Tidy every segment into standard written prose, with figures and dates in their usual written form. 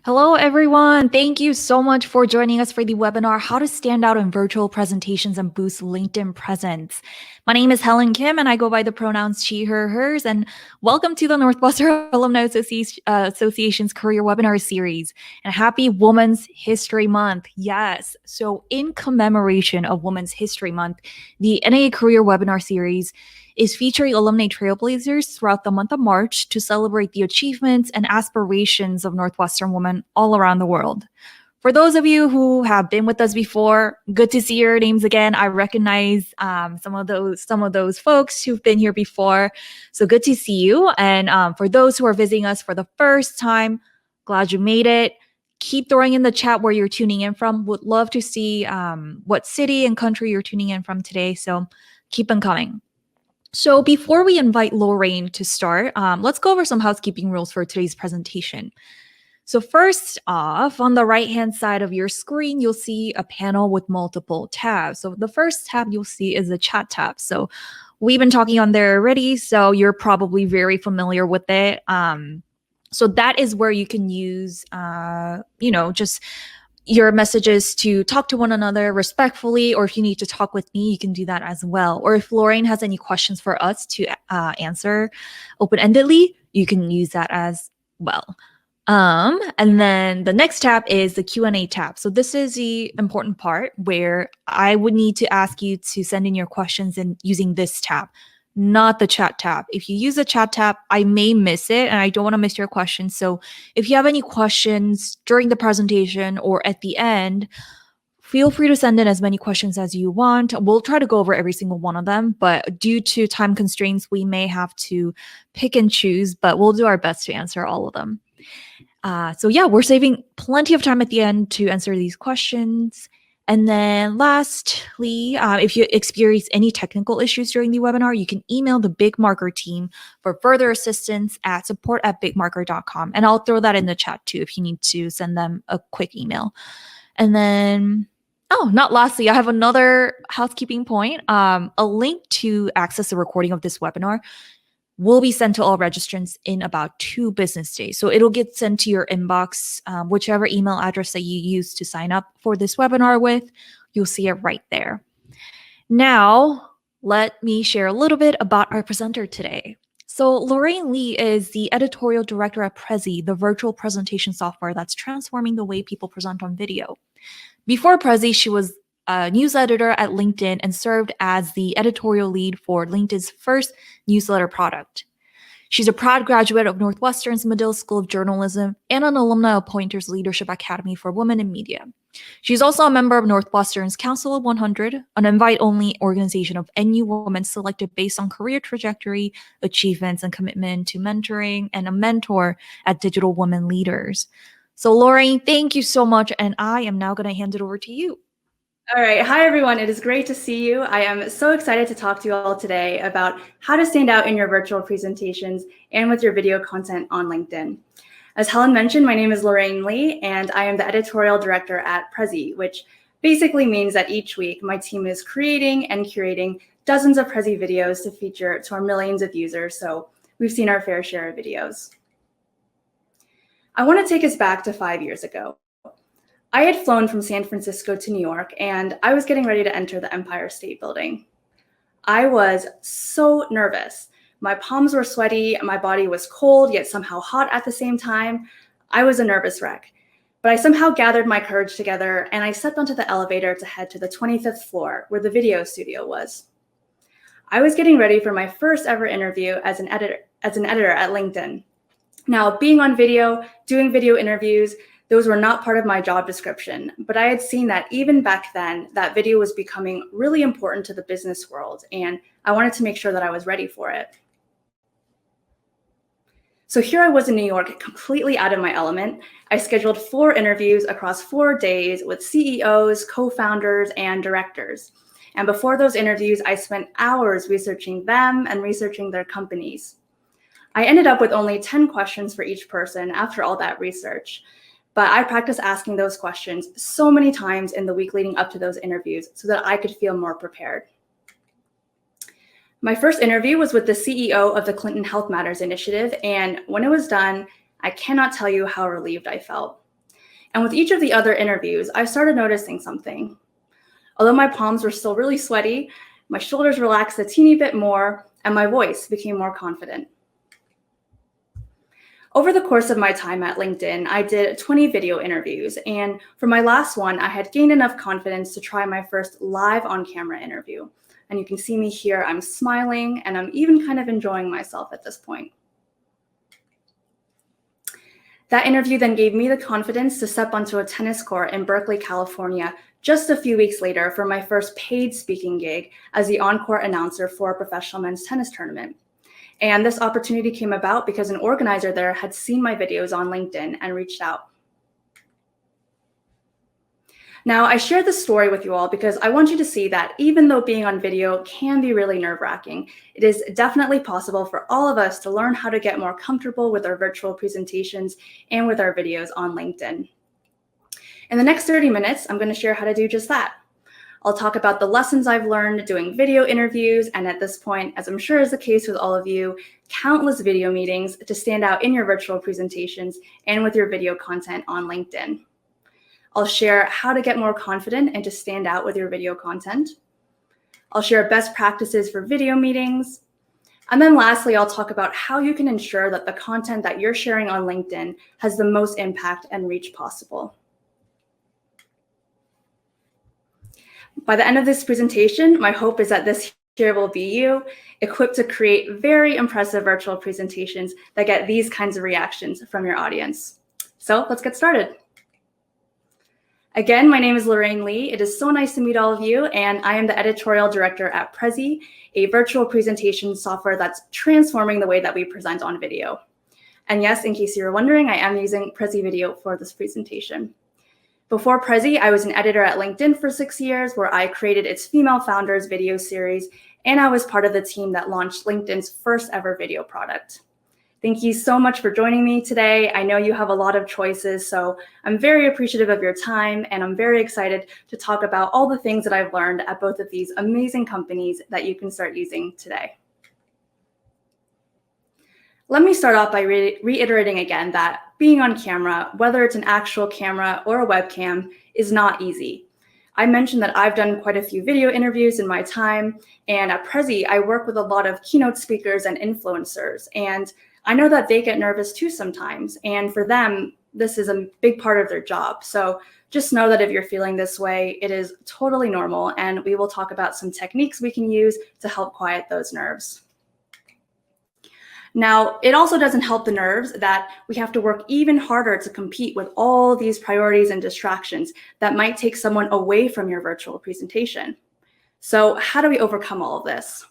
Hello, everyone. Thank you so much for joining us for the webinar, How to Stand Out in Virtual Presentations and Boost LinkedIn Presence. My name is Helen Kim, and I go by the pronouns she, her, hers, and welcome to the Northwestern Alumni Association's Career Webinar Series. And happy Women's History Month. Yes. So in commemoration of Women's History Month, the NAA Career Webinar Series is featuring alumni trailblazers throughout the month of March to celebrate the achievements and aspirations of Northwestern women all around the world. For those of you who have been with us before, good to see your names again. I recognize some of those folks who've been here before, so good to see you. And for those who are visiting us for the first time, glad you made it. Keep throwing in the chat where you're tuning in from. Would love to see what city and country you're tuning in from today. So keep them coming. So before we invite Lorraine to start, let's go over some housekeeping rules for today's presentation. So first off, on the right-hand side of your screen, you'll see a panel with multiple tabs. So the first tab you'll see is the chat tab. So we've been talking on there already, so you're probably very familiar with it. So that is where you can use, just your messages to talk to one another respectfully, or if you need to talk with me, you can do that as well. Or if Lorraine has any questions for us to answer open-endedly, you can use that as well. And then the next tab is the Q&A tab. So this is the important part where I would need to ask you to send in your questions using this tab, not the chat tab. If you use the chat tab, I may miss it and I don't want to miss your questions. So if you have any questions during the presentation or at the end, feel free to send in as many questions as you want. We'll try to go over every single one of them, but due to time constraints, we may have to pick and choose, but we'll do our best to answer all of them. So yeah, we're saving plenty of time at the end to answer these questions. And then lastly, if you experience any technical issues during the webinar, you can email the Big Marker team for further assistance at support@bigmarker.com. And I'll throw that in the chat too if you need to send them a quick email. And then, not lastly, I have another housekeeping point. A link to access the recording of this webinar will be sent to all registrants in about 2 business days. So it'll get sent to your inbox, whichever email address that you use to sign up for this webinar with, you'll see it right there. Now, let me share a little bit about our presenter today. So Lorraine Lee is the editorial director at Prezi, the virtual presentation software that's transforming the way people present on video. Before Prezi, she was a news editor at LinkedIn and served as the editorial lead for LinkedIn's first newsletter product. She's a proud graduate of Northwestern's Medill School of Journalism and an alumna of Poynter's Leadership Academy for Women in Media. She's also a member of Northwestern's Council of 100, an invite-only organization of NU women selected based on career trajectory, achievements, and commitment to mentoring, and a mentor at Digital Women Leaders. So Lorraine, thank you so much, and I am now going to hand it over to you. All right. Hi, everyone. It is great to see you. I am so excited to talk to you all today about how to stand out in your virtual presentations and with your video content on LinkedIn. As Helen mentioned, my name is Lorraine Lee, and I am the editorial director at Prezi, which basically means that each week my team is creating and curating dozens of Prezi videos to feature to our millions of users. So we've seen our fair share of videos. I want to take us back to 5 years ago. I had flown from San Francisco to New York, and I was getting ready to enter the Empire State Building. I was so nervous. My palms were sweaty, my body was cold, yet somehow hot at the same time. I was a nervous wreck. But I somehow gathered my courage together, and I stepped onto the elevator to head to the 25th floor, where the video studio was. I was getting ready for my first ever interview as an editor at LinkedIn. Now, being on video, doing video interviews, those were not part of my job description, but I had seen that even back then, that video was becoming really important to the business world, and I wanted to make sure that I was ready for it. So here I was in New York, completely out of my element. I scheduled 4 interviews across 4 days with CEOs, co-founders, and directors. And before those interviews, I spent hours researching them and researching their companies. I ended up with only 10 questions for each person after all that research. But I practiced asking those questions so many times in the week leading up to those interviews so that I could feel more prepared. My first interview was with the CEO of the Clinton Health Matters Initiative, and when it was done, I cannot tell you how relieved I felt. And with each of the other interviews, I started noticing something. Although my palms were still really sweaty, my shoulders relaxed a teeny bit more, and my voice became more confident. Over the course of my time at LinkedIn, I did 20 video interviews, and for my last one, I had gained enough confidence to try my first live on-camera interview. And you can see me here, I'm smiling, and I'm even kind of enjoying myself at this point. That interview then gave me the confidence to step onto a tennis court in Berkeley, California, just a few weeks later for my first paid speaking gig as the on-court announcer for a professional men's tennis tournament. And this opportunity came about because an organizer there had seen my videos on LinkedIn and reached out. Now, I share this story with you all because I want you to see that even though being on video can be really nerve-wracking, it is definitely possible for all of us to learn how to get more comfortable with our virtual presentations and with our videos on LinkedIn. In the next 30 minutes, I'm going to share how to do just that. I'll talk about the lessons I've learned doing video interviews, and at this point, as I'm sure is the case with all of you, countless video meetings to stand out in your virtual presentations and with your video content on LinkedIn. I'll share how to get more confident and to stand out with your video content. I'll share best practices for video meetings. And then lastly, I'll talk about how you can ensure that the content that you're sharing on LinkedIn has the most impact and reach possible. By the end of this presentation, my hope is that this here will be you, equipped to create very impressive virtual presentations that get these kinds of reactions from your audience. So let's get started. Again, my name is Lorraine Lee. It is so nice to meet all of you, and I am the editorial director at Prezi, a virtual presentation software that's transforming the way that we present on video. And yes, in case you were wondering, I am using Prezi Video for this presentation. Before Prezi, I was an editor at LinkedIn for 6 years, where I created its Female Founders video series, and I was part of the team that launched LinkedIn's first ever video product. Thank you so much for joining me today. I know you have a lot of choices, so I'm very appreciative of your time, and I'm very excited to talk about all the things that I've learned at both of these amazing companies that you can start using today. Let me start off by reiterating again that being on camera, whether it's an actual camera or a webcam, is not easy. I mentioned that I've done quite a few video interviews in my time, and at Prezi, I work with a lot of keynote speakers and influencers, and I know that they get nervous too sometimes, and for them, this is a big part of their job. So just know that if you're feeling this way, it is totally normal, and we will talk about some techniques we can use to help quiet those nerves. Now, it also doesn't help the nerves that we have to work even harder to compete with all these priorities and distractions that might take someone away from your virtual presentation. So how do we overcome all of this?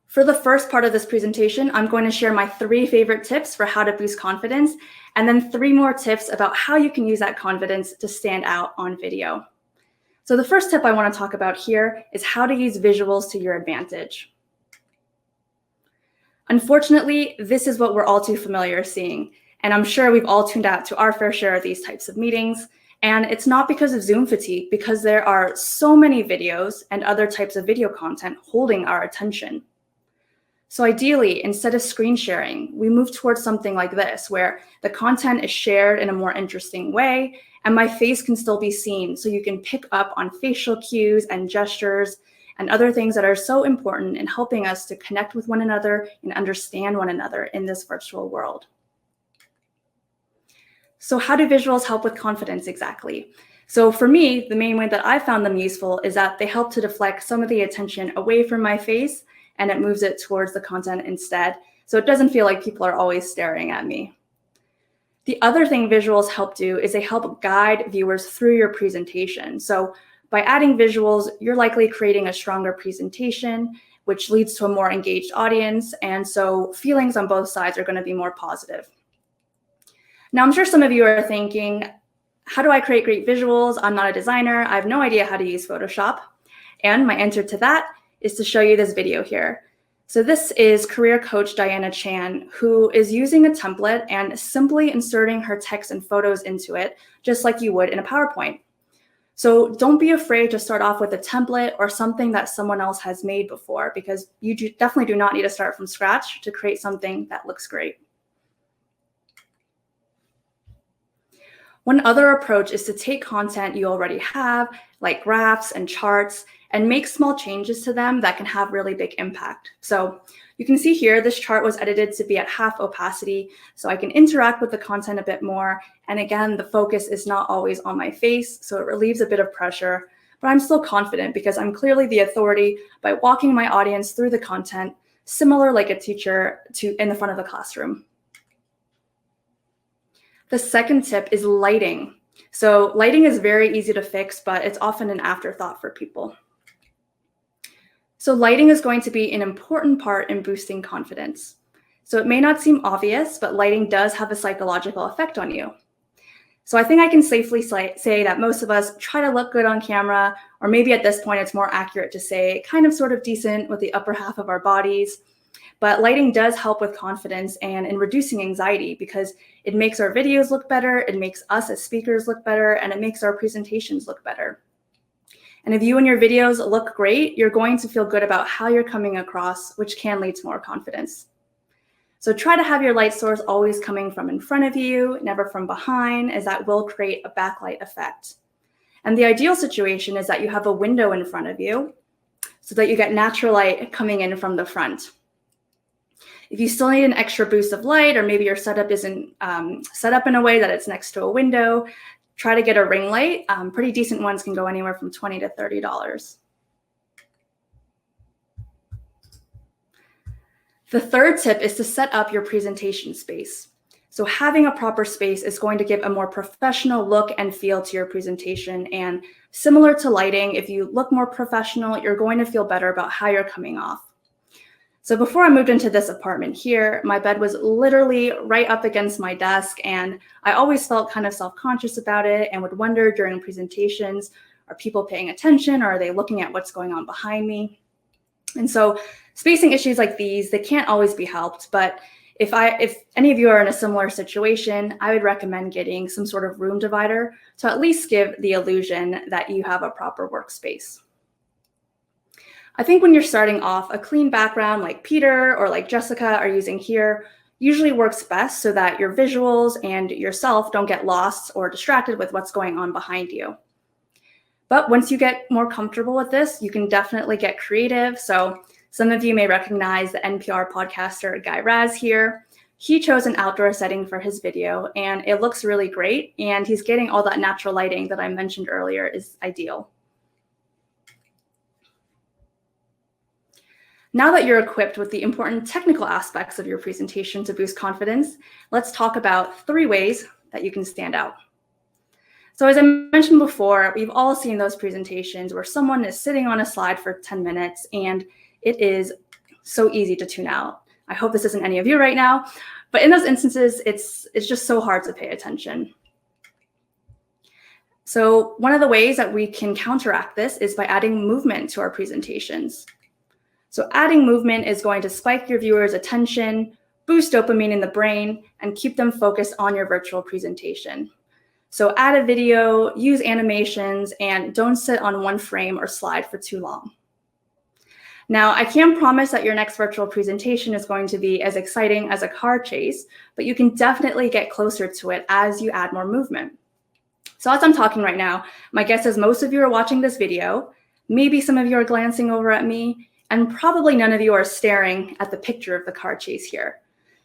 For the first part of this presentation, I'm going to share my 3 favorite tips for how to boost confidence, and then 3 more tips about how you can use that confidence to stand out on video. So the first tip I want to talk about here is how to use visuals to your advantage. Unfortunately, this is what we're all too familiar seeing, and I'm sure we've all tuned out to our fair share of these types of meetings. And it's not because of Zoom fatigue, because there are so many videos and other types of video content holding our attention. So ideally, instead of screen sharing, we move towards something like this, where the content is shared in a more interesting way, and my face can still be seen, so you can pick up on facial cues and gestures and other things that are so important in helping us to connect with one another and understand one another in this virtual world. So how do visuals help with confidence exactly? So for me, the main way that I found them useful is that they help to deflect some of the attention away from my face, and it moves it towards the content instead, so it doesn't feel like people are always staring at me. The other thing visuals help do is they help guide viewers through your presentation. So by adding visuals, you're likely creating a stronger presentation, which leads to a more engaged audience, and so feelings on both sides are going to be more positive. Now, I'm sure some of you are thinking, how do I create great visuals? I'm not a designer. I have no idea how to use Photoshop. And my answer to that is to show you this video here. So this is career coach Diana Chan, who is using a template and simply inserting her text and photos into it, just like you would in a PowerPoint. So don't be afraid to start off with a template or something that someone else has made before, because you definitely do not need to start from scratch to create something that looks great. One other approach is to take content you already have, like graphs and charts, and make small changes to them that can have really big impact. So you can see here, this chart was edited to be at half opacity, so I can interact with the content a bit more. And again, the focus is not always on my face, so it relieves a bit of pressure, but I'm still confident because I'm clearly the authority by walking my audience through the content, similar like a teacher in the front of the classroom. The second tip is lighting. So lighting is very easy to fix, but it's often an afterthought for people. So lighting is going to be an important part in boosting confidence. So it may not seem obvious, but lighting does have a psychological effect on you. So I think I can safely say that most of us try to look good on camera, or maybe at this point it's more accurate to say kind of sort of decent with the upper half of our bodies. But lighting does help with confidence and in reducing anxiety because it makes our videos look better, it makes us as speakers look better, and it makes our presentations look better. And if you and your videos look great, you're going to feel good about how you're coming across, which can lead to more confidence. So try to have your light source always coming from in front of you, never from behind, as that will create a backlight effect. And the ideal situation is that you have a window in front of you so that you get natural light coming in from the front. If you still need an extra boost of light, or maybe your setup isn't set up in a way that it's next to a window, try to get a ring light. Pretty decent ones can go anywhere from $20 to $30. The third tip is to set up your presentation space. So having a proper space is going to give a more professional look and feel to your presentation. And similar to lighting, if you look more professional, you're going to feel better about how you're coming off. So before I moved into this apartment here, my bed was literally right up against my desk, and I always felt kind of self-conscious about it and would wonder during presentations, are people paying attention, or are they looking at what's going on behind me? And so spacing issues like these, they can't always be helped, but if any of you are in a similar situation, I would recommend getting some sort of room divider to at least give the illusion that you have a proper workspace. I think when you're starting off, a clean background like Peter or like Jessica are using here usually works best so that your visuals and yourself don't get lost or distracted with what's going on behind you. But once you get more comfortable with this, you can definitely get creative. So some of you may recognize the NPR podcaster Guy Raz here. He chose an outdoor setting for his video, and it looks really great. And he's getting all that natural lighting that I mentioned earlier is ideal. Now that you're equipped with the important technical aspects of your presentation to boost confidence, let's talk about 3 ways that you can stand out. So as I mentioned before, we've all seen those presentations where someone is sitting on a slide for 10 minutes and it is so easy to tune out. I hope this isn't any of you right now, but in those instances, it's just so hard to pay attention. So one of the ways that we can counteract this is by adding movement to our presentations. So adding movement is going to spike your viewers' attention, boost dopamine in the brain, and keep them focused on your virtual presentation. So add a video, use animations, and don't sit on one frame or slide for too long. Now, I can't promise that your next virtual presentation is going to be as exciting as a car chase, but you can definitely get closer to it as you add more movement. So as I'm talking right now, my guess is most of you are watching this video, maybe some of you are glancing over at me, and probably none of you are staring at the picture of the car chase here.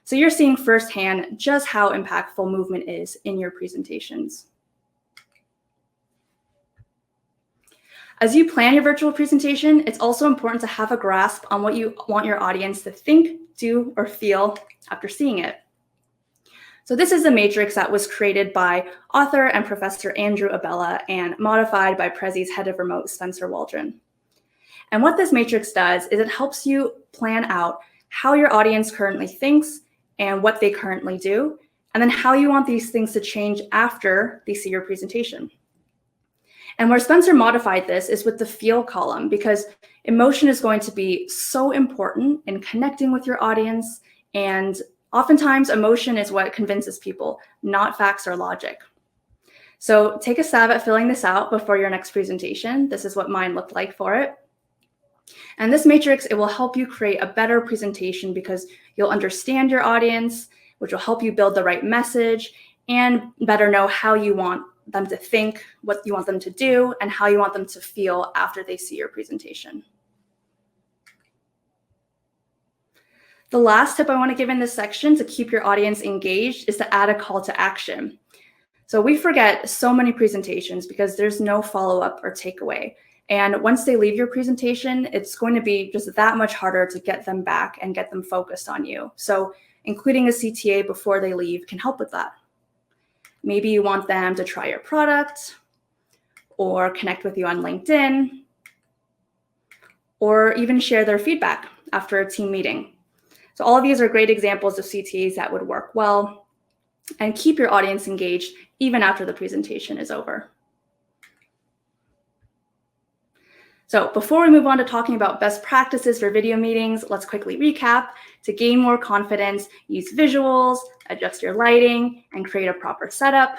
So you're seeing firsthand just how impactful movement is in your presentations. As you plan your virtual presentation, it's also important to have a grasp on what you want your audience to think, do, or feel after seeing it. So this is a matrix that was created by author and professor Andrew Abella and modified by Prezi's head of remote, Spencer Waldron. And what this matrix does is it helps you plan out how your audience currently thinks and what they currently do, and then how you want these things to change after they see your presentation. And where Spencer modified this is with the feel column, because emotion is going to be so important in connecting with your audience. And oftentimes emotion is what convinces people, not facts or logic. So take a stab at filling this out before your next presentation. This is what mine looked like for it. And this matrix, it will help you create a better presentation because you'll understand your audience, which will help you build the right message and better know how you want them to think, what you want them to do, and how you want them to feel after they see your presentation. The last tip I want to give in this section to keep your audience engaged is to add a call to action. So we forget so many presentations because there's no follow-up or takeaway. And once they leave your presentation, it's going to be just that much harder to get them back and get them focused on you. So including a CTA before they leave can help with that. Maybe you want them to try your product or connect with you on LinkedIn or even share their feedback after a team meeting. So all of these are great examples of CTAs that would work well and keep your audience engaged even after the presentation is over. So before we move on to talking about best practices for video meetings, let's quickly recap. To gain more confidence, use visuals, adjust your lighting, and create a proper setup.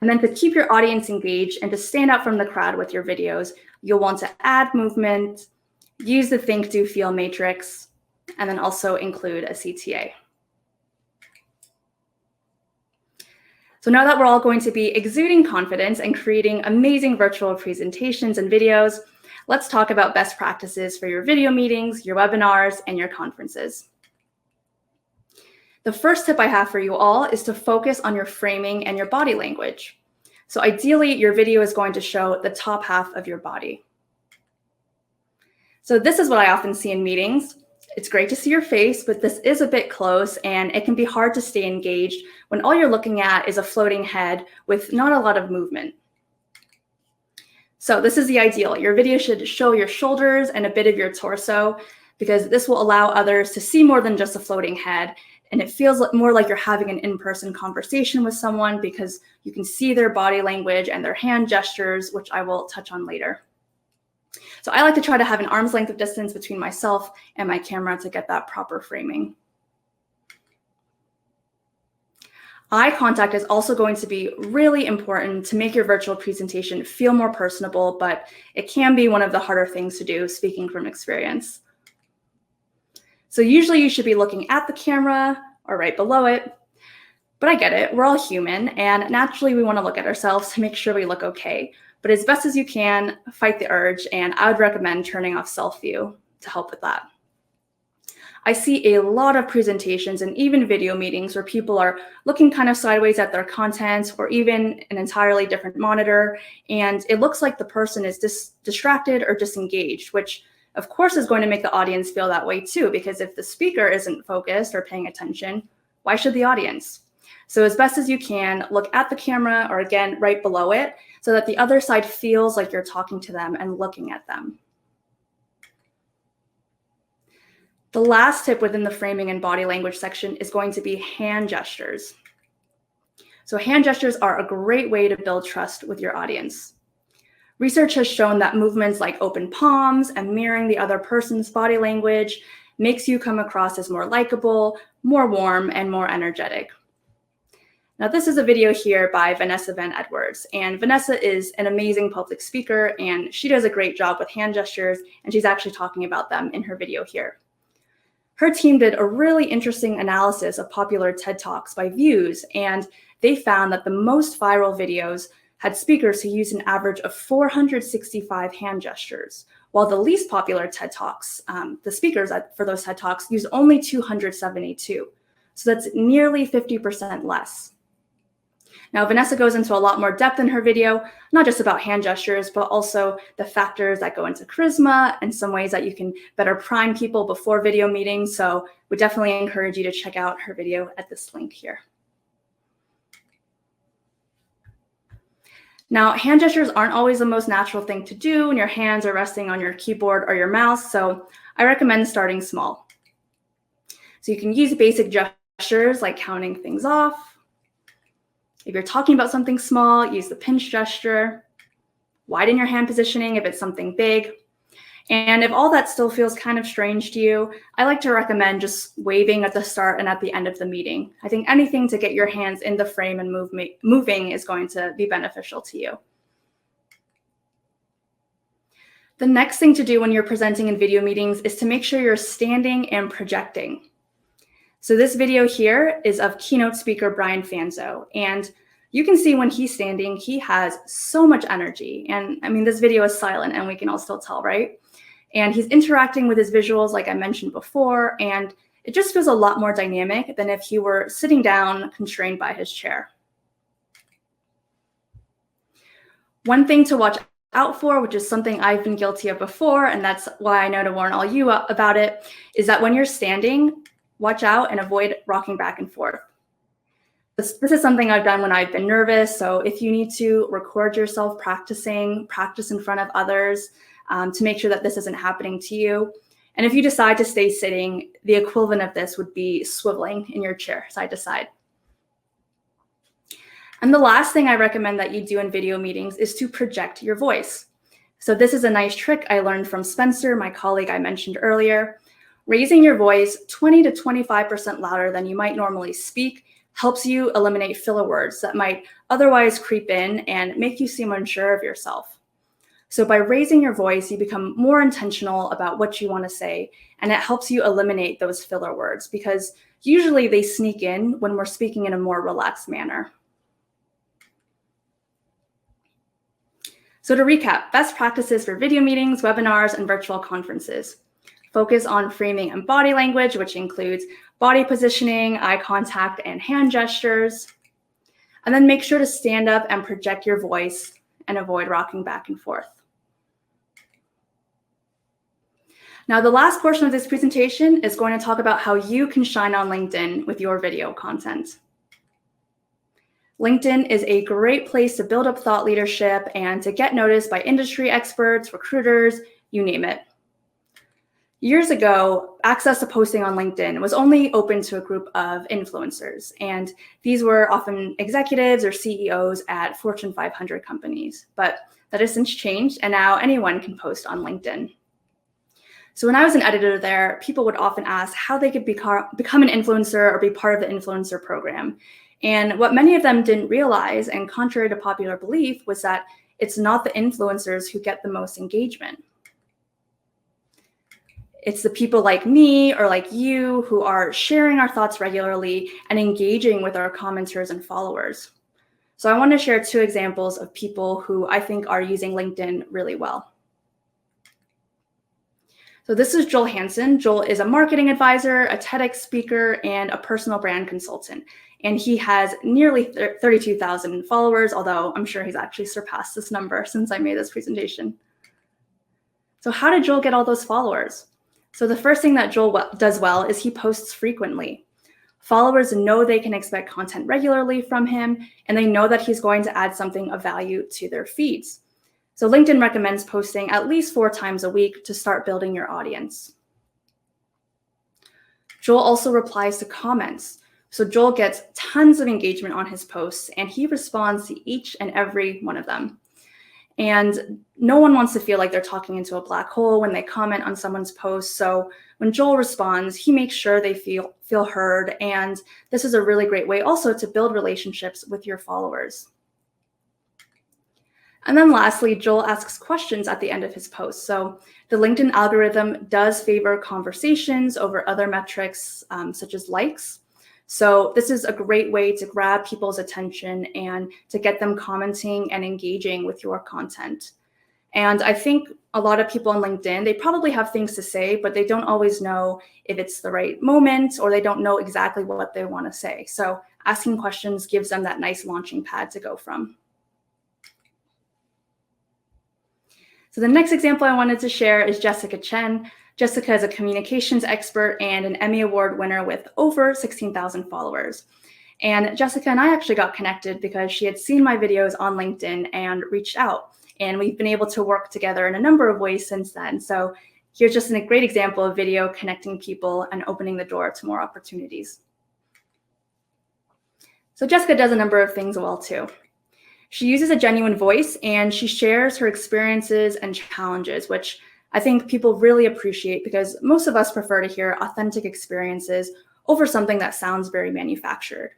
And then to keep your audience engaged and to stand out from the crowd with your videos, you'll want to add movement, use the think, do, feel matrix, and then also include a CTA. So now that we're all going to be exuding confidence and creating amazing virtual presentations and videos, let's talk about best practices for your video meetings, your webinars, and your conferences. The first tip I have for you all is to focus on your framing and your body language. So ideally, your video is going to show the top half of your body. So this is what I often see in meetings. It's great to see your face, but this is a bit close and it can be hard to stay engaged when all you're looking at is a floating head with not a lot of movement. So this is the ideal. Your video should show your shoulders and a bit of your torso because this will allow others to see more than just a floating head. And it feels more like you're having an in-person conversation with someone because you can see their body language and their hand gestures, which I will touch on later. So I like to try to have an arm's length of distance between myself and my camera to get that proper framing. Eye contact is also going to be really important to make your virtual presentation feel more personable, but it can be one of the harder things to do, speaking from experience. So usually you should be looking at the camera or right below it, but I get it, we're all human, and naturally we want to look at ourselves to make sure we look okay. But as best as you can, fight the urge, and I would recommend turning off self-view to help with that. I see a lot of presentations and even video meetings where people are looking kind of sideways at their content or even an entirely different monitor, and it looks like the person is distracted or disengaged, which of course is going to make the audience feel that way too, because if the speaker isn't focused or paying attention, why should the audience? So as best as you can, look at the camera or again, right below it, so that the other side feels like you're talking to them and looking at them. The last tip within the framing and body language section is going to be hand gestures. So hand gestures are a great way to build trust with your audience. Research has shown that movements like open palms and mirroring the other person's body language makes you come across as more likable, more warm, and more energetic. Now, this is a video here by Vanessa Van Edwards, and Vanessa is an amazing public speaker, and she does a great job with hand gestures, and she's actually talking about them in her video here. Her team did a really interesting analysis of popular TED Talks by views, and they found that the most viral videos had speakers who used an average of 465 hand gestures, while the least popular TED Talks, the speakers for those TED Talks used only 272. So that's nearly 50% less. Now, Vanessa goes into a lot more depth in her video, not just about hand gestures, but also the factors that go into charisma and some ways that you can better prime people before video meetings. So we definitely encourage you to check out her video at this link here. Now, hand gestures aren't always the most natural thing to do when your hands are resting on your keyboard or your mouse, so I recommend starting small. So you can use basic gestures like counting things off. If you're talking about something small, use the pinch gesture. Widen your hand positioning if it's something big. And if all that still feels kind of strange to you, I like to recommend just waving at the start and at the end of the meeting. I think anything to get your hands in the frame and moving is going to be beneficial to you. The next thing to do when you're presenting in video meetings is to make sure you're standing and projecting. So this video here is of keynote speaker Brian Fanzo, and you can see when he's standing, he has so much energy. And I mean, this video is silent and we can all still tell, right? And he's interacting with his visuals like I mentioned before, and it just feels a lot more dynamic than if he were sitting down constrained by his chair. One thing to watch out for, which is something I've been guilty of before, and that's why I know to warn all you about it, is that when you're standing, watch out and avoid rocking back and forth. This is something I've done when I've been nervous. So if you need to record yourself practicing, practice in front of others to make sure that this isn't happening to you. And if you decide to stay sitting, the equivalent of this would be swiveling in your chair side to side. And the last thing I recommend that you do in video meetings is to project your voice. So this is a nice trick I learned from Spencer, my colleague I mentioned earlier. Raising your voice 20 to 25% louder than you might normally speak helps you eliminate filler words that might otherwise creep in and make you seem unsure of yourself. So by raising your voice, you become more intentional about what you want to say, and it helps you eliminate those filler words because usually they sneak in when we're speaking in a more relaxed manner. So to recap, best practices for video meetings, webinars, and virtual conferences. Focus on framing and body language, which includes body positioning, eye contact, and hand gestures. And then make sure to stand up and project your voice and avoid rocking back and forth. Now, the last portion of this presentation is going to talk about how you can shine on LinkedIn with your video content. LinkedIn is a great place to build up thought leadership and to get noticed by industry experts, recruiters, you name it. Years ago, access to posting on LinkedIn was only open to a group of influencers, and these were often executives or CEOs at Fortune 500 companies. But that has since changed, and now anyone can post on LinkedIn. So when I was an editor there, people would often ask how they could become an influencer or be part of the influencer program. And what many of them didn't realize, and contrary to popular belief, was that it's not the influencers who get the most engagement. It's the people like me or like you who are sharing our thoughts regularly and engaging with our commenters and followers. So I want to share 2 examples of people who I think are using LinkedIn really well. So this is Joel Hansen. Joel is a marketing advisor, a TEDx speaker, and a personal brand consultant. And he has nearly 32,000 followers, although I'm sure he's actually surpassed this number since I made this presentation. So how did Joel get all those followers? So the first thing that Joel does well is he posts frequently. Followers know they can expect content regularly from him, and they know that he's going to add something of value to their feeds. So LinkedIn recommends posting at least 4 times a week to start building your audience. Joel also replies to comments. So Joel gets tons of engagement on his posts, and he responds to each and every one of them. And no one wants to feel like they're talking into a black hole when they comment on someone's post. So when Joel responds, he makes sure they feel heard. And this is a really great way also to build relationships with your followers. And then lastly, Joel asks questions at the end of his post. So the LinkedIn algorithm does favor conversations over other metrics such as likes. So this is a great way to grab people's attention and to get them commenting and engaging with your content. And I think a lot of people on LinkedIn, they probably have things to say, but they don't always know if it's the right moment or they don't know exactly what they want to say. So asking questions gives them that nice launching pad to go from. So the next example I wanted to share is Jessica Chen. Jessica is a communications expert and an Emmy Award winner with over 16,000 followers. And Jessica and I actually got connected because she had seen my videos on LinkedIn and reached out. And we've been able to work together in a number of ways since then. So here's just a great example of video connecting people and opening the door to more opportunities. So Jessica does a number of things well too. She uses a genuine voice and she shares her experiences and challenges, which I think people really appreciate because most of us prefer to hear authentic experiences over something that sounds very manufactured.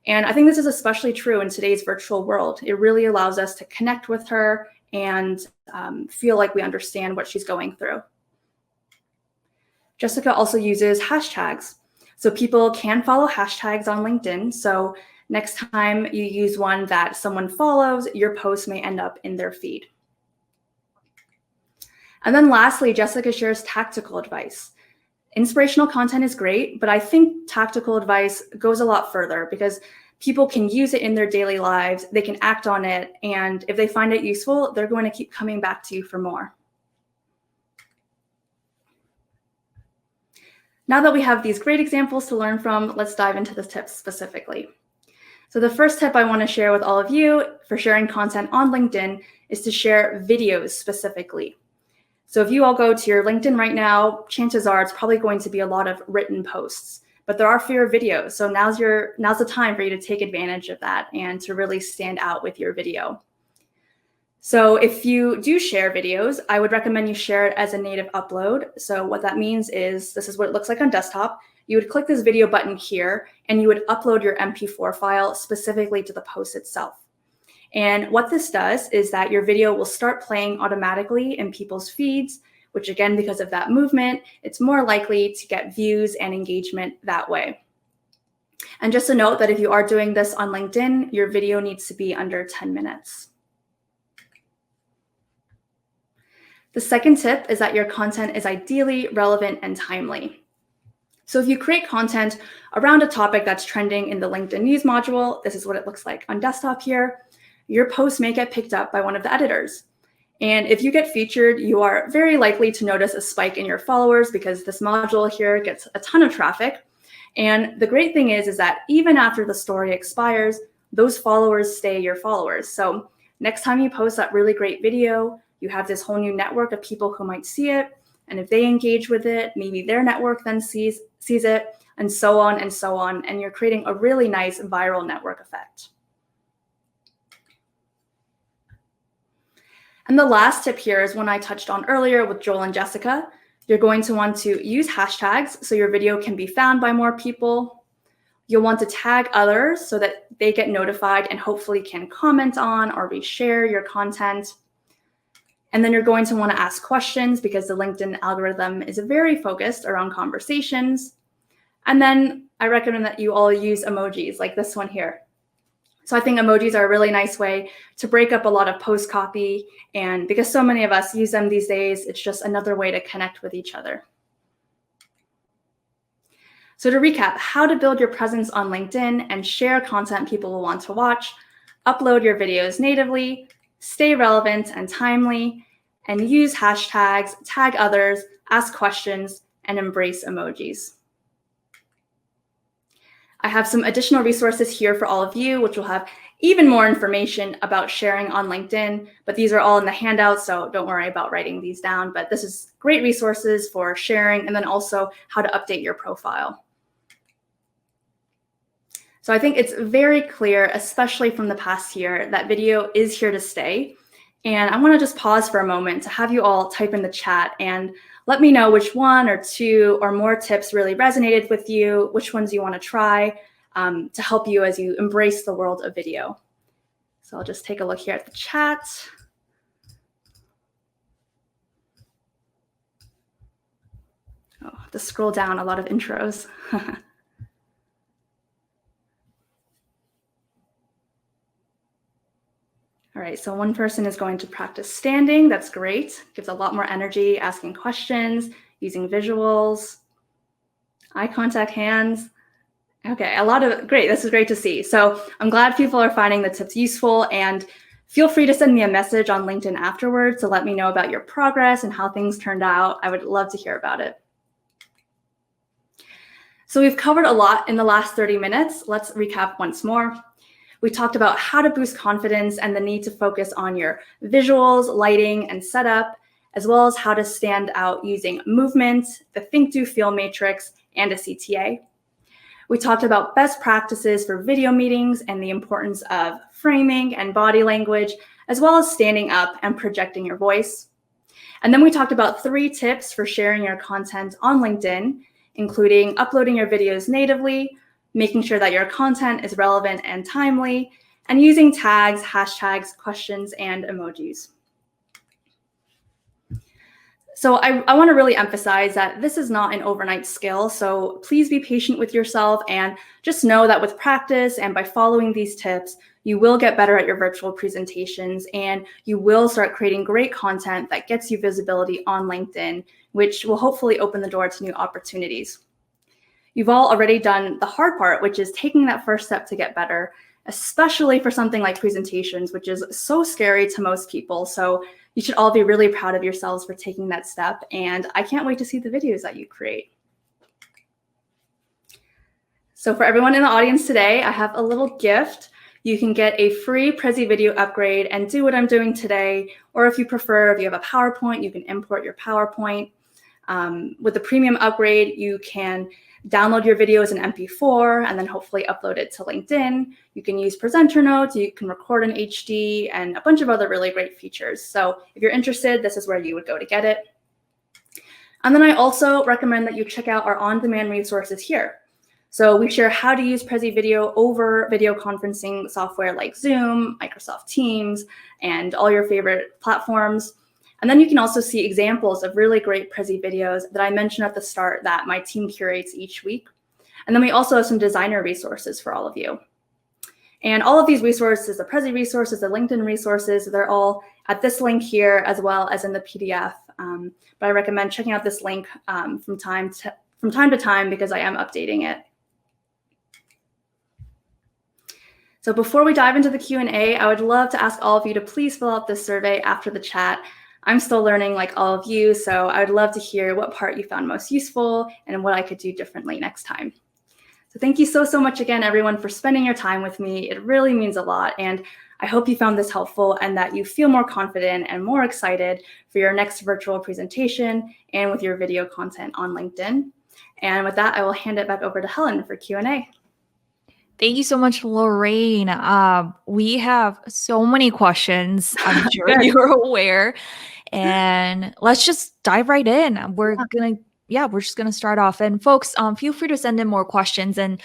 And I think this is especially true in today's virtual world. It really allows us to connect with her and feel like we understand what she's going through. Jessica also uses hashtags. So people can follow hashtags on LinkedIn. So next time you use one that someone follows, your post may end up in their feed. And then lastly, Jessica shares tactical advice. Inspirational content is great, but I think tactical advice goes a lot further because people can use it in their daily lives, they can act on it, and if they find it useful, they're going to keep coming back to you for more. Now that we have these great examples to learn from, let's dive into the tips specifically. So the first tip I want to share with all of you for sharing content on LinkedIn is to share videos specifically. So if you all go to your LinkedIn right now, chances are it's probably going to be a lot of written posts, but there are fewer videos. So now's the time for you to take advantage of that and to really stand out with your video. So if you do share videos, I would recommend you share it as a native upload. So what that means is this is what it looks like on desktop. You would click this video button here and you would upload your MP4 file specifically to the post itself. And what this does is that your video will start playing automatically in people's feeds, which again, because of that movement, it's more likely to get views and engagement that way. And just a note that if you are doing this on LinkedIn, your video needs to be under 10 minutes. The second tip is that your content is ideally relevant and timely. So if you create content around a topic that's trending in the LinkedIn news module, this is what it looks like on desktop here, your post may get picked up by one of the editors. And if you get featured, you are very likely to notice a spike in your followers because this module here gets a ton of traffic. And the great thing is that even after the story expires, those followers stay your followers. So next time you post that really great video, you have this whole new network of people who might see it. And if they engage with it, maybe their network then sees it, and so on and so on. And you're creating a really nice viral network effect. And the last tip here is one I touched on earlier with Joel and Jessica. You're going to want to use hashtags so your video can be found by more people. You'll want to tag others so that they get notified and hopefully can comment on or reshare your content. And then you're going to want to ask questions because the LinkedIn algorithm is very focused around conversations. And then I recommend that you all use emojis like this one here. So I think emojis are a really nice way to break up a lot of post copy. And because so many of us use them these days, it's just another way to connect with each other. So to recap, how to build your presence on LinkedIn and share content people will want to watch, upload your videos natively, stay relevant and timely, and use hashtags, tag others, ask questions, and embrace emojis. I have some additional resources here for all of you, which will have even more information about sharing on LinkedIn, but these are all in the handout, so don't worry about writing these down. But this is great resources for sharing and then also how to update your profile. So I think it's very clear, especially from the past year, that video is here to stay. And I want to just pause for a moment to have you all type in the chat and let me know which one or two or more tips really resonated with you, which ones you want to try to help you as you embrace the world of video. So I'll just take a look here at the chat. Oh, I have to scroll down, a lot of intros. All right, so one person is going to practice standing. That's great. Gives a lot more energy, asking questions, using visuals, eye contact, hands. Okay, great. This is great to see. So I'm glad people are finding the tips useful, and feel free to send me a message on LinkedIn afterwards to let me know about your progress and how things turned out. I would love to hear about it. So we've covered a lot in the last 30 minutes. Let's recap once more. We talked about how to boost confidence and the need to focus on your visuals, lighting, and setup, as well as how to stand out using movement, the Think, Do, Feel matrix, and a CTA. We talked about best practices for video meetings and the importance of framing and body language, as well as standing up and projecting your voice. And then we talked about 3 tips for sharing your content on LinkedIn, including uploading your videos natively, making sure that your content is relevant and timely, and using tags, hashtags, questions, and emojis. So I want to really emphasize that this is not an overnight skill, so please be patient with yourself and just know that with practice and by following these tips, you will get better at your virtual presentations and you will start creating great content that gets you visibility on LinkedIn, which will hopefully open the door to new opportunities. You've all already done the hard part, which is taking that first step to get better, especially for something like presentations, which is so scary to most people. So you should all be really proud of yourselves for taking that step. And I can't wait to see the videos that you create. So for everyone in the audience today, I have a little gift. You can get a free Prezi video upgrade and do what I'm doing today. Or if you prefer, if you have a PowerPoint, you can import your PowerPoint. With the premium upgrade, you can download your videos in MP4 and then hopefully upload it to LinkedIn. You can use presenter notes, you can record in HD, and a bunch of other really great features. So if you're interested, this is where you would go to get it. And then I also recommend that you check out our on-demand resources here. So we share how to use Prezi Video over video conferencing software like Zoom, Microsoft Teams, and all your favorite platforms. And then you can also see examples of really great Prezi videos that I mentioned at the start that my team curates each week. And then we also have some designer resources for all of you. And all of these resources, the Prezi resources, the LinkedIn resources, they're all at this link here as well as in the PDF. But I recommend checking out this link from time to time because I am updating it. So before we dive into the Q&A, I would love to ask all of you to please fill out this survey after the chat. I'm still learning like all of you, so I would love to hear what part you found most useful and what I could do differently next time. So thank you so much again, everyone, for spending your time with me. It really means a lot, and I hope you found this helpful and that you feel more confident and more excited for your next virtual presentation and with your video content on LinkedIn. And with that, I will hand it back over to Helen for Q&A. Thank you so much, Lorraine. We have so many questions. I'm sure you're aware. And let's just dive right in. We're just gonna start off. And folks, feel free to send in more questions. And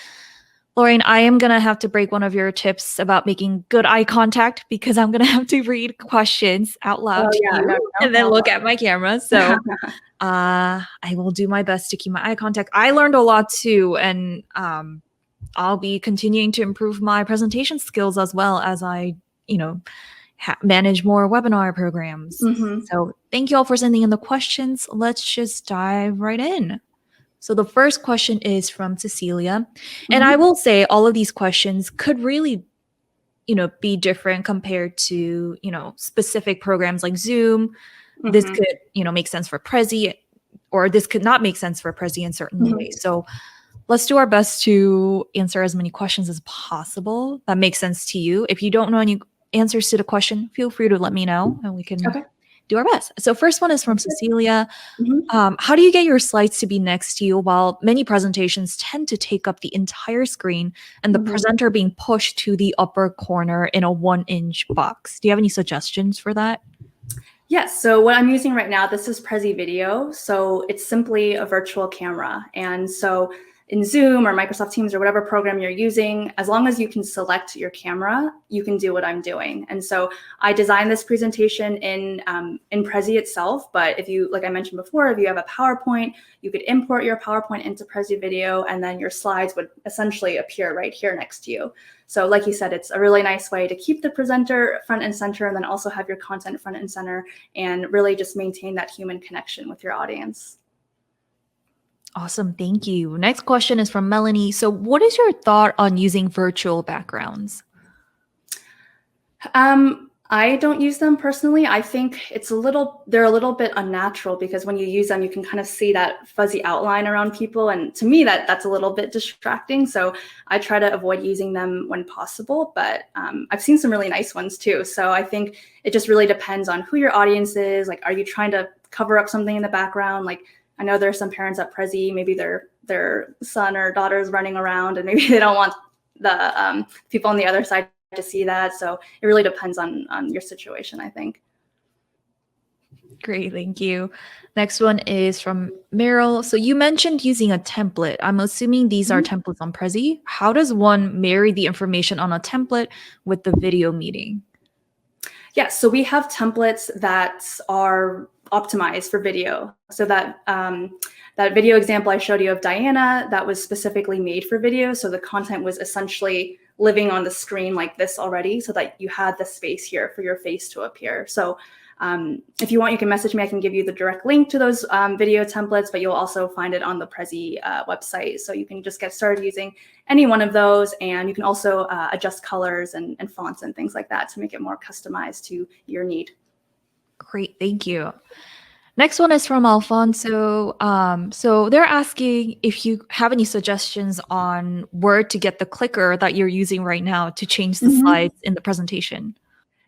Lorraine, I am gonna have to break one of your tips about making good eye contact because I'm gonna have to read questions out loud to you and then look at my camera. So I will do my best to keep my eye contact. I learned a lot too, and I'll be continuing to improve my presentation skills as well as I, manage more webinar programs. So thank you all for sending in the questions. Let's just dive right in. So the first question is from Cecilia. And I will say all of these questions could really, be different compared to, specific programs like Zoom. This could, make sense for Prezi, or this could not make sense for Prezi in certain ways. So let's do our best to answer as many questions as possible that make sense to you. If you don't know any answers to the question, feel free to let me know and we can do our best. So first one is from Cecilia. How do you get your slides to be next to you while many presentations tend to take up the entire screen and the presenter being pushed to the upper corner in a 1-inch box? Do you have any suggestions for that? Yes, so what I'm using right now, this is Prezi Video. So it's simply a virtual camera. And so in Zoom or Microsoft Teams or whatever program you're using, as long as you can select your camera, you can do what I'm doing. And so I designed this presentation in Prezi itself, but if you, like I mentioned before, if you have a PowerPoint, you could import your PowerPoint into Prezi Video and then your slides would essentially appear right here next to you. So like you said, it's a really nice way to keep the presenter front and center and then also have your content front and center and really just maintain that human connection with your audience. Awesome. Thank you. Next question is from Melanie. So what is your thought on using virtual backgrounds? I don't use them personally. I think they're a little bit unnatural because when you use them, you can kind of see that fuzzy outline around people. And to me, that's a little bit distracting. So I try to avoid using them when possible, but I've seen some really nice ones too. So I think it just really depends on who your audience is. Like, are you trying to cover up something in the background? Like, I know there's some parents at Prezi, maybe their son or daughter is running around and maybe they don't want the people on the other side to see that. So it really depends on your situation, I think. Great, thank you. Next one is from Meryl. So you mentioned using a template. I'm assuming these are Mhm. templates on Prezi. How does one marry the information on a template with the video meeting? Yeah, so we have templates that are optimized for video. So that video example I showed you of Diana, that was specifically made for video. So the content was essentially living on the screen like this already, so that you had the space here for your face to appear. So if you want, you can message me. I can give you the direct link to those video templates, but you'll also find it on the Prezi website. So you can just get started using any one of those, and you can also adjust colors and fonts and things like that to make it more customized to your need. Great, thank you. Next one is from Alfonso. So they're asking if you have any suggestions on where to get the clicker that you're using right now to change the Mhm. slides in the presentation.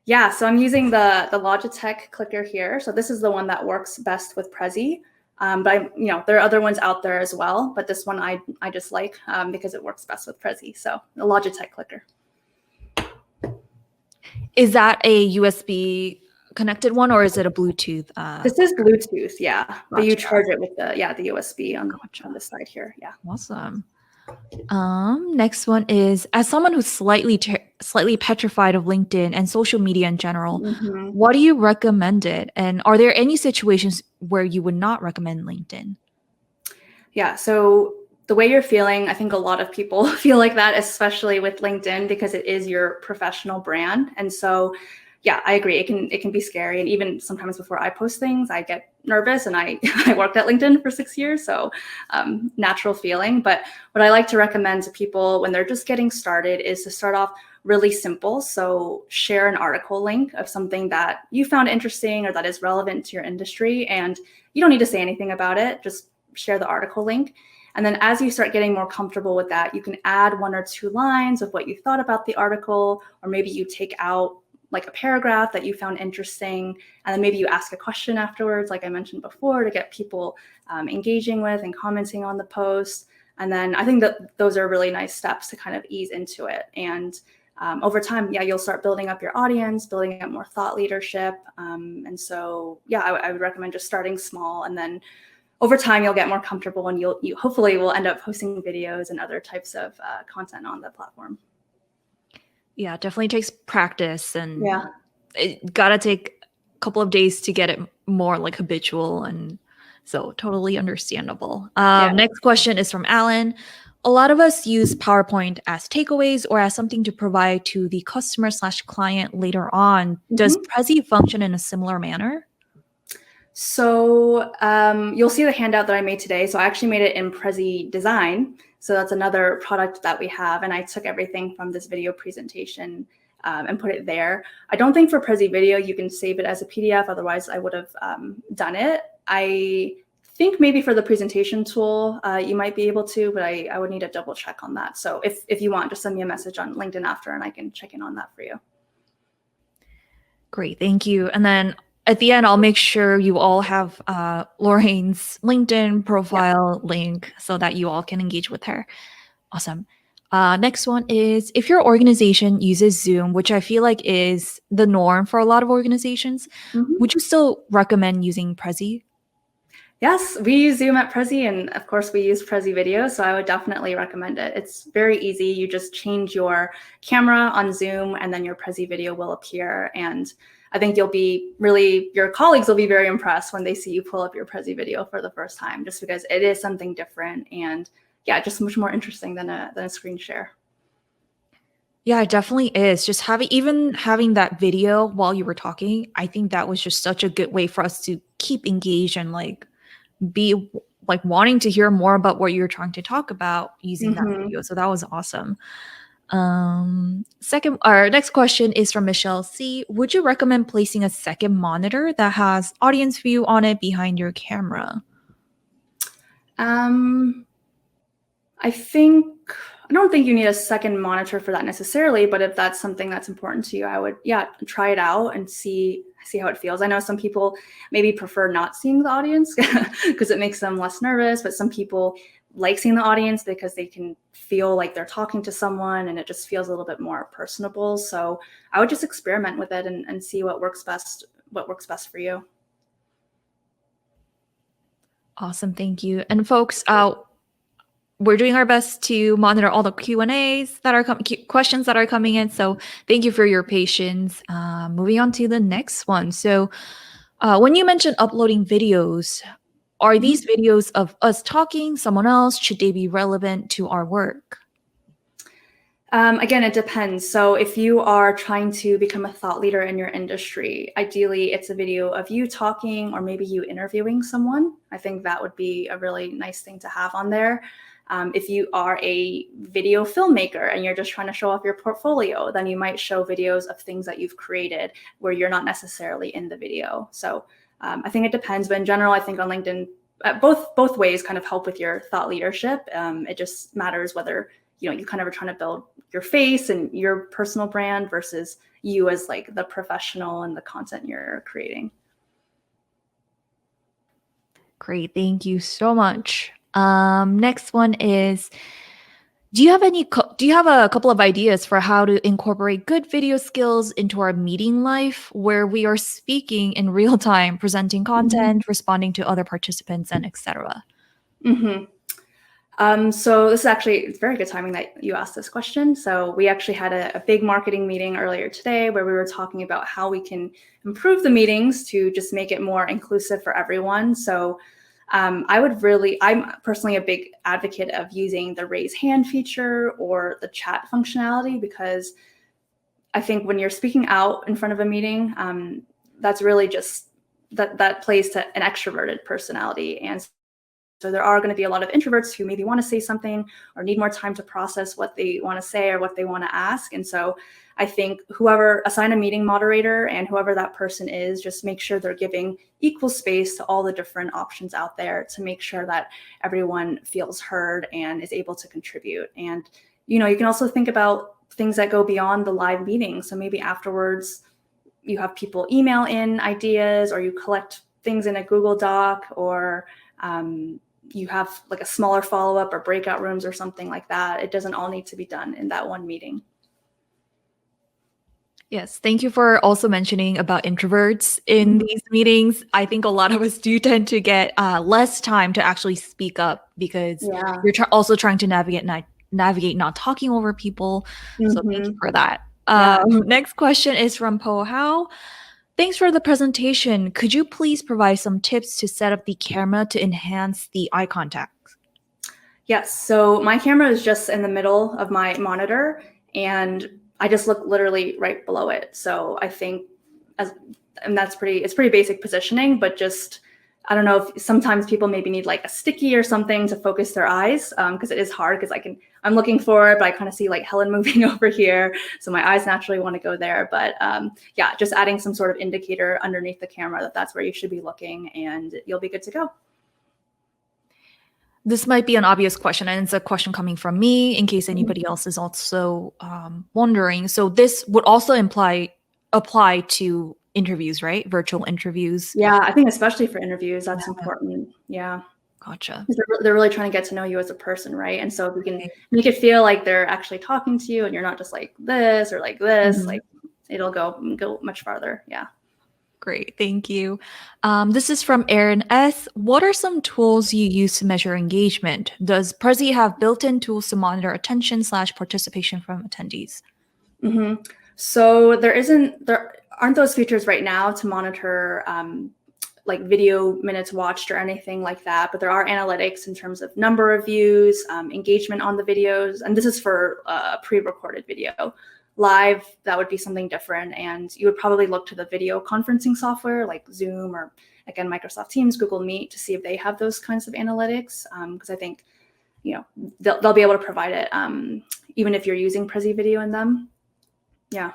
Yeah, so I'm using the Logitech clicker here. So this is the one that works best with Prezi. But there are other ones out there as well, but this one I just like because it works best with Prezi. So the Logitech clicker. Is that a USB connected one or is it a Bluetooth? This is Bluetooth, yeah, but you Gotcha. charge it with the USB on Gotcha. the side here. Yeah. Awesome. Next one is as someone who's slightly petrified of LinkedIn and social media in general, Mhm. what do you recommend it? And are there any situations where you would not recommend LinkedIn? Yeah, so the way you're feeling, I think a lot of people feel like that, especially with LinkedIn, because it is your professional brand. And so, yeah, I agree. It can be scary, and even sometimes before I post things, I get nervous. And I I worked at LinkedIn for 6 years, so natural feeling. But what I like to recommend to people when they're just getting started is to start off really simple. So share an article link of something that you found interesting or that is relevant to your industry, and you don't need to say anything about it. Just share the article link. And then as you start getting more comfortable with that, you can add 1 or 2 lines of what you thought about the article, or maybe you take out like a paragraph that you found interesting, and then maybe you ask a question afterwards, like I mentioned before, to get people engaging with and commenting on the post. And then I think that those are really nice steps to kind of ease into it. And over time, yeah, you'll start building up your audience, building up more thought leadership. And so, yeah, I would recommend just starting small, and then over time you'll get more comfortable, and you hopefully will end up posting videos and other types of content on the platform. Yeah, it definitely takes practice and Yeah. it gotta take a couple of days to get it more like habitual and so totally understandable. Yeah. Next question is from Alan. A lot of us use PowerPoint as takeaways or as something to provide to the customer slash client later on. Does Mhm. Prezi function in a similar manner? So you'll see the handout that I made today. So I actually made it in Prezi Design. So that's another product that we have. And I took everything from this video presentation and put it there. I don't think for Prezi Video you can save it as a PDF. Otherwise, I would have done it. I think maybe for the presentation tool, you might be able to, but I would need to double check on that. So if you want, just send me a message on LinkedIn after, and I can check in on that for you. Great, thank you. And then at the end, I'll make sure you all have Lorraine's LinkedIn Yeah. profile link so that you all can engage with her. Awesome. Next one is if your organization uses Zoom, which I feel like is the norm for a lot of organizations, Mhm. would you still recommend using Prezi? Yes, we use Zoom at Prezi, and of course we use Prezi Video, so I would definitely recommend it. It's very easy. You just change your camera on Zoom, and then your Prezi Video will appear. And I think your colleagues will be very impressed when they see you pull up your Prezi Video for the first time, just because it is something different and, yeah, just much more interesting than a screen share. Yeah, it definitely is. Just having that video while you were talking, I think that was just such a good way for us to keep engaged and like be like wanting to hear more about what you're trying to talk about using that Mhm. video. So that was awesome. Second, our next question is from Michelle C. Would you recommend placing a second monitor that has audience view on it behind your camera? Um, I don't think you need a second monitor for that necessarily, but if that's something that's important to you, I would, yeah, try it out and see how it feels. I know some people maybe prefer not seeing the audience because it makes them less nervous, but some people like seeing the audience because they can feel like they're talking to someone, and it just feels a little bit more personable. So I would just experiment with it and see what works best for you. Awesome. Thank you. And folks, we're doing our best to monitor all the Q&As that are questions that are coming in. So thank you for your patience. Moving on to the next one. So when you mentioned uploading videos, are Mhm. these videos of us talking, someone else? Should they be relevant to our work? Again, it depends. So if you are trying to become a thought leader in your industry, ideally it's a video of you talking or maybe you interviewing someone. I think that would be a really nice thing to have on there. If you are a video filmmaker and you're just trying to show off your portfolio, then you might show videos of things that you've created where you're not necessarily in the video. So I think it depends, but in general, I think on LinkedIn, both ways kind of help with your thought leadership. It just matters whether you kind of are trying to build your face and your personal brand versus you as like the professional and the content you're creating. Great. Thank you so much. Next one is, do you have a couple of ideas for how to incorporate good video skills into our meeting life where we are speaking in real time, presenting content, responding to other participants, and etc.? Mm-hmm. So this is actually, it's very good timing that you asked this question. So we actually had a big marketing meeting earlier today where we were talking about how we can improve the meetings to just make it more inclusive for everyone. So I'm personally a big advocate of using the raise hand feature or the chat functionality, because I think when you're speaking out in front of a meeting, that's really just that plays to an extroverted personality. And so there are going to be a lot of introverts who maybe want to say something or need more time to process what they want to say or what they want to ask. And so I think assign a meeting moderator, and whoever that person is, just make sure they're giving equal space to all the different options out there to make sure that everyone feels heard and is able to contribute. And, you can also think about things that go beyond the live meeting. So maybe afterwards you have people email in ideas, or you collect things in a Google Doc, or you have like a smaller follow-up or breakout rooms or something like that. It doesn't all need to be done in that one meeting. Yes, thank you for also mentioning about introverts in these meetings. I think a lot of us do tend to get less time to actually speak up because Yeah. you're also trying to navigate not talking over people. So thank you for that. Yeah. Next question is from Po How. Thanks for the presentation. Could you please provide some tips to set up the camera to enhance the eye contact? Yes. So my camera is just in the middle of my monitor, and I just look literally right below it. So I think it's pretty basic positioning, but just, I don't know if sometimes people maybe need like a sticky or something to focus their eyes, because it is hard, because I'm looking for it, but I kind of see like Helen moving over here. So my eyes naturally want to go there. But yeah, just adding some sort of indicator underneath the camera that's where you should be looking, and you'll be good to go. This might be an obvious question, and it's a question coming from me in case anybody else is also wondering. So this would also apply to interviews, right? Virtual interviews. Yeah, I think especially for interviews, that's important. Yeah. Gotcha. They're really trying to get to know you as a person, right? And so if we can Okay. make it feel like they're actually talking to you and you're not just like this or like this, Mhm. like it'll go much farther. Yeah. Great, thank you. This is from Aaron S. What are some tools you use to measure engagement? Does Prezi have built-in tools to monitor attention/participation from attendees? Mm-hmm. So there aren't those features right now to monitor like video minutes watched or anything like that, but there are analytics in terms of number of views, engagement on the videos, and this is for pre-recorded video. Live, that would be something different, and you would probably look to the video conferencing software like Zoom or, again, Microsoft Teams, Google Meet, to see if they have those kinds of analytics, because I think they'll be able to provide it even if you're using Prezi Video in them. Yeah.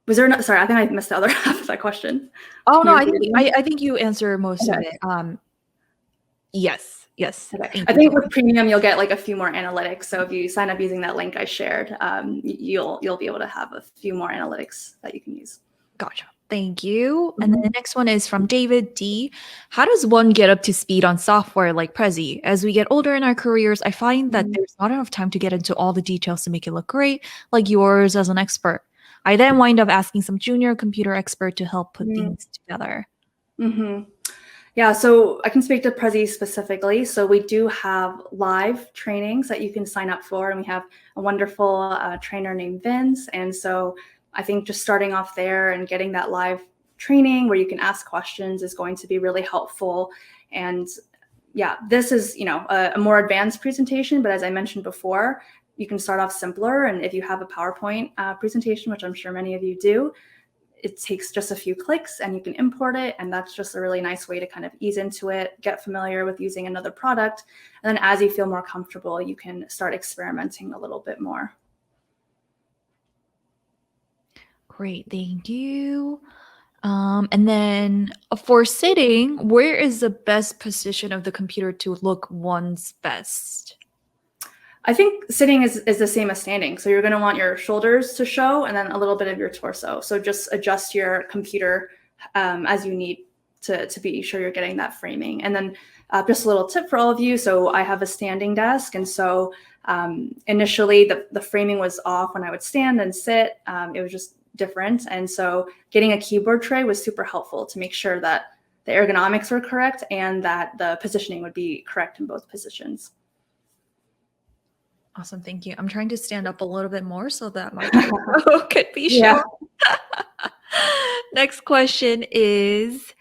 Was there sorry, I think I missed the other half of that question. Oh Can no, you I repeat think it again? I think you answered most of Okay. it. Yes, yes. Okay. Thank I you think so with much. premium, you'll get like a few more analytics. So if you sign up using that link I shared, you'll be able to have a few more analytics that you can use. Gotcha. Thank you. And then the next one is from David D. How does one get up to speed on software like Prezi? As we get older in our careers, I find that there's not enough time to get into all the details to make it look great, like yours as an expert. I then wind up asking some junior computer expert to help put things together. Mm-hmm. Yeah, so I can speak to Prezi specifically. So we do have live trainings that you can sign up for, and we have a wonderful trainer named Vince. And so I think just starting off there and getting that live training where you can ask questions is going to be really helpful. And yeah, this is, a more advanced presentation, but as I mentioned before, you can start off simpler. And if you have a PowerPoint presentation, which I'm sure many of you do, it takes just a few clicks and you can import it. And that's just a really nice way to kind of ease into it, get familiar with using another product. And then as you feel more comfortable, you can start experimenting a little bit more. Great, thank you. And then for sitting, where is the best position of the computer to look one's best? I think sitting is the same as standing. So you're going to want your shoulders to show and then a little bit of your torso. So just adjust your computer as you need to be sure you're getting that framing. And then just a little tip for all of you. So I have a standing desk. And so initially the framing was off when I would stand and sit. It was just different. And so getting a keyboard tray was super helpful to make sure that the ergonomics were correct and that the positioning would be correct in both positions. Awesome, thank you. I'm trying to stand up a little bit more so that my torso could be shown. Next question is,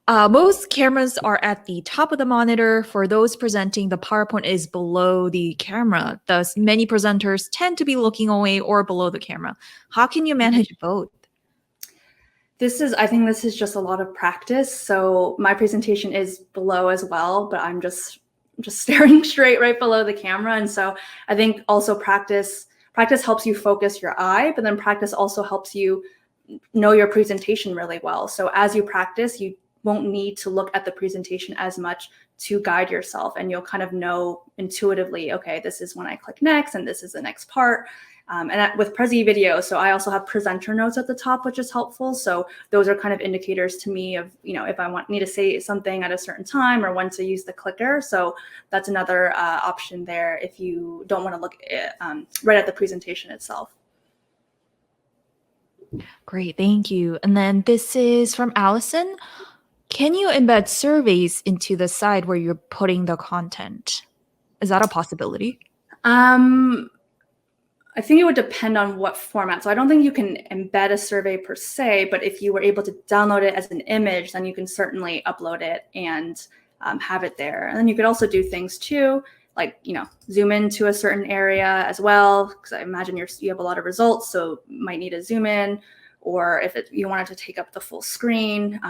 most cameras are at the top of the monitor. For those presenting, the PowerPoint is below the camera. Thus, many presenters tend to be looking away or below the camera. How can you manage both? I think this is just a lot of practice. So my presentation is below as well, but I'm just staring straight right below the camera. And so I think also practice helps you focus your eye, but then practice also helps you know your presentation really well. So as you practice, you won't need to look at the presentation as much to guide yourself, and you'll kind of know intuitively, okay, this is when I click next and this is the next part. And with Prezi Video, so I also have presenter notes at the top, which is helpful. So those are kind of indicators to me of, if I need to say something at a certain time or when to use the clicker. So that's another option there if you don't want to look right at the presentation itself. Great, thank you. And then this is from Allison. Can you embed surveys into the side where you're putting the content? Is that a possibility? I think it would depend on what format. So I don't think you can embed a survey per se, but if you were able to download it as an image, then you can certainly upload it and have it there. And then you could also do things too, like, zoom into a certain area as well, because I imagine you have a lot of results, so you might need to zoom in, or if you wanted to take up the full screen,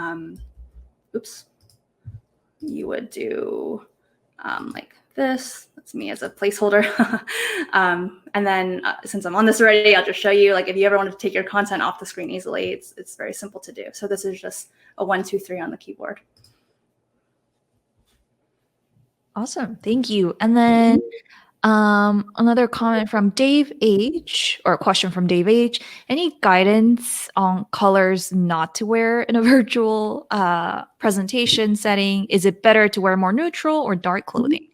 you would do like this. That's me as a placeholder. And then since I'm on this already, I'll just show you, like, if you ever wanted to take your content off the screen easily, it's very simple to do. So this is just a 1, 2, 3 on the keyboard. Awesome, thank you. And then another comment from Dave H, or a question from Dave H. Any guidance on colors not to wear in a virtual presentation setting? Is it better to wear more neutral or dark clothing?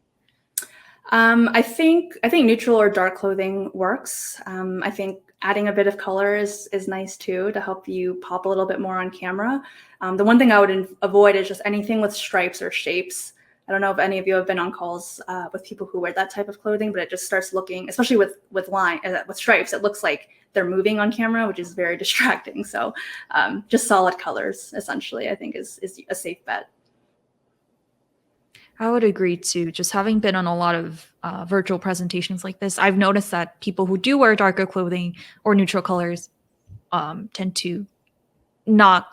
I think neutral or dark clothing works. I think adding a bit of color is nice too, to help you pop a little bit more on camera. The one thing I would avoid is just anything with stripes or shapes. I don't know if any of you have been on calls with people who wear that type of clothing, but it just starts looking, especially with stripes, it looks like they're moving on camera, which is very distracting. So just solid colors, essentially, I think is a safe bet. I would agree too. Just having been on a lot of virtual presentations like this, I've noticed that people who do wear darker clothing or neutral colors tend to not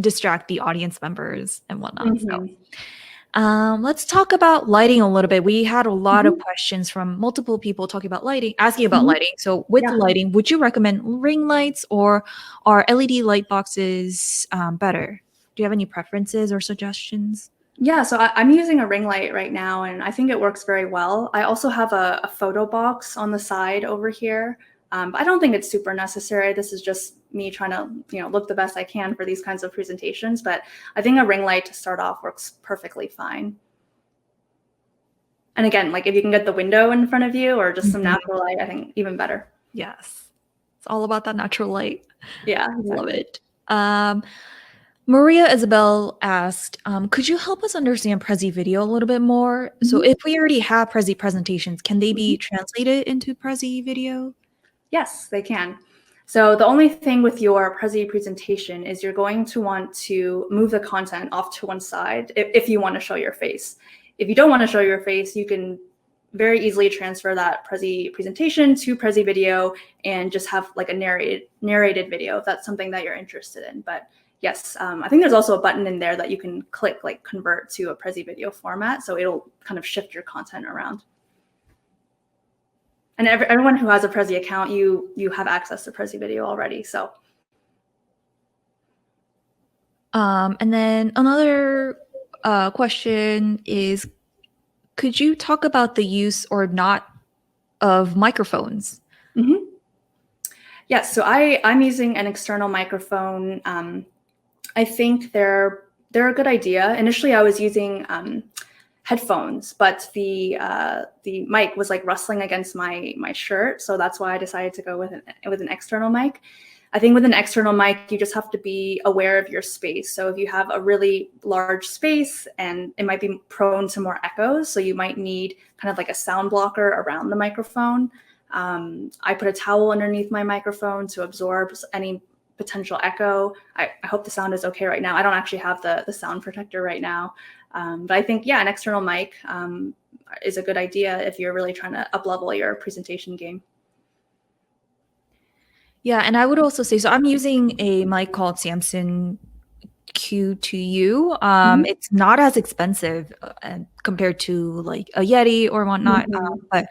distract the audience members and whatnot. Mm-hmm. So let's talk about lighting a little bit. We had a lot of questions from multiple people asking about lighting. So with lighting, would you recommend ring lights, or are LED light boxes better? Do you have any preferences or suggestions? Yeah, so I'm using a ring light right now, and I think it works very well. I also have a photo box on the side over here. But I don't think it's super necessary. This is just me trying to, look the best I can for these kinds of presentations. But I think a ring light to start off works perfectly fine. And again, like, if you can get the window in front of you or just some natural light, I think even better. Yes. It's all about that natural light. Yeah, exactly. Love it. Maria Isabel asked, could you help us understand Prezi video a little bit more? So if we already have Prezi presentations, can they be translated into Prezi video? Yes, they can. So the only thing with your Prezi presentation is you're going to want to move the content off to one side if you want to show your face. If you don't want to show your face, you can very easily transfer that Prezi presentation to Prezi video and just have like a narrated video if that's something that you're interested in. But yes, I think there's also a button in there that you can click like convert to a Prezi video format. So it'll kind of shift your content around. And everyone who has a Prezi account, you have access to Prezi video already. So. And then another question is, could you talk about the use or not of microphones? Mm-hmm. Yes, so I'm using an external microphone. I think they're a good idea. Initially, I was using headphones, but the mic was like rustling against my shirt, so that's why I decided to go with an external mic. I think with an external mic, you just have to be aware of your space. So if you have a really large space, and it might be prone to more echoes, so you might need kind of like a sound blocker around the microphone. I put a towel underneath my microphone to absorb any potential echo. I hope the sound is okay right now. I don't actually have the sound protector right now. But I think, yeah, an external mic is a good idea if you're really trying to up-level your presentation game. Yeah, and I would also say, so I'm using a mic called Samson Q2U. It's not as expensive compared to like a Yeti or whatnot. But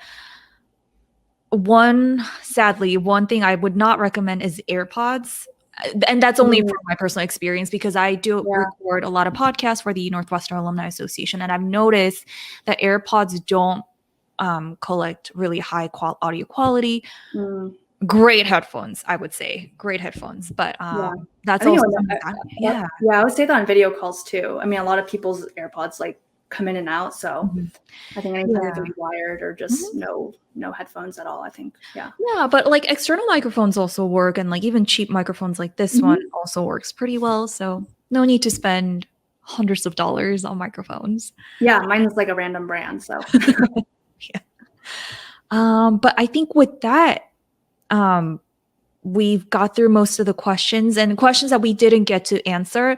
sadly, one thing I would not recommend is AirPods. And that's only from my personal experience, because I do record a lot of podcasts for the Northwestern Alumni Association. And I've noticed that AirPods don't collect really high audio quality. Great headphones, I would say. Great headphones. But that's also yeah, I would say that on video calls too. I mean, a lot of people's AirPods like come in and out. So I think anytime they can be wired or just no headphones at all, I think. Yeah, but like external microphones also work, and like even cheap microphones like this one also works pretty well. So no need to spend hundreds of dollars on microphones. Yeah, mine is like a random brand. So but I think with that, we've got through most of the questions, and questions that we didn't get to answer.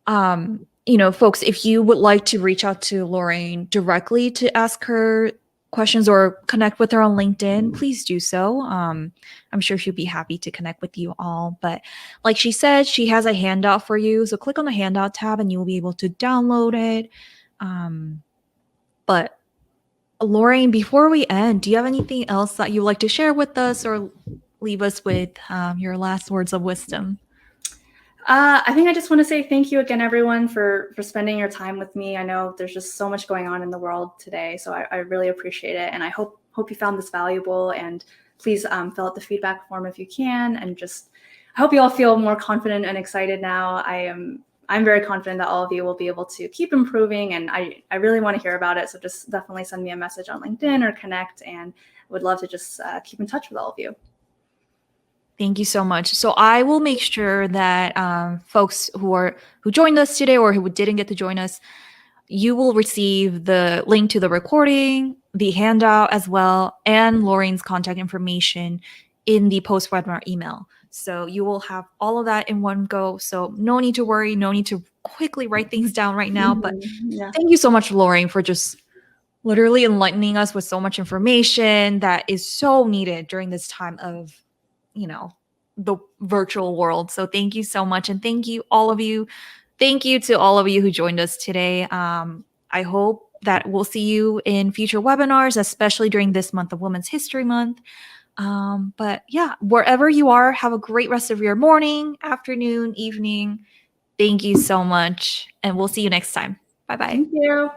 Folks, if you would like to reach out to Lorraine directly to ask her questions or connect with her on LinkedIn, please do so. I'm sure she'll be happy to connect with you all. But like she said, she has a handout for you. So click on the handout tab and you'll be able to download it. But Lorraine, before we end, do you have anything else that you'd like to share with us or leave us with your last words of wisdom? I think I just want to say thank you again, everyone, for spending your time with me. I know there's just so much going on in the world today, so I really appreciate it. And I hope you found this valuable, and please fill out the feedback form if you can. And I hope you all feel more confident and excited now. I'm very confident that all of you will be able to keep improving, and I really want to hear about it. So just definitely send me a message on LinkedIn or connect, and would love to just keep in touch with all of you. Thank you so much. So I will make sure that folks who joined us today or who didn't get to join us, you will receive the link to the recording, the handout as well, and Lorraine's contact information in the post-webinar email. So you will have all of that in one go. So no need to worry, no need to quickly write things down right now. But thank you so much, Lorraine, for just literally enlightening us with so much information that is so needed during this time of the virtual world. So thank you so much. And thank you all of you. Thank you to all of you who joined us today. I hope that we'll see you in future webinars, especially during this month of Women's History Month. But yeah, wherever you are, have a great rest of your morning, afternoon, evening. Thank you so much. And we'll see you next time. Bye-bye. Thank you.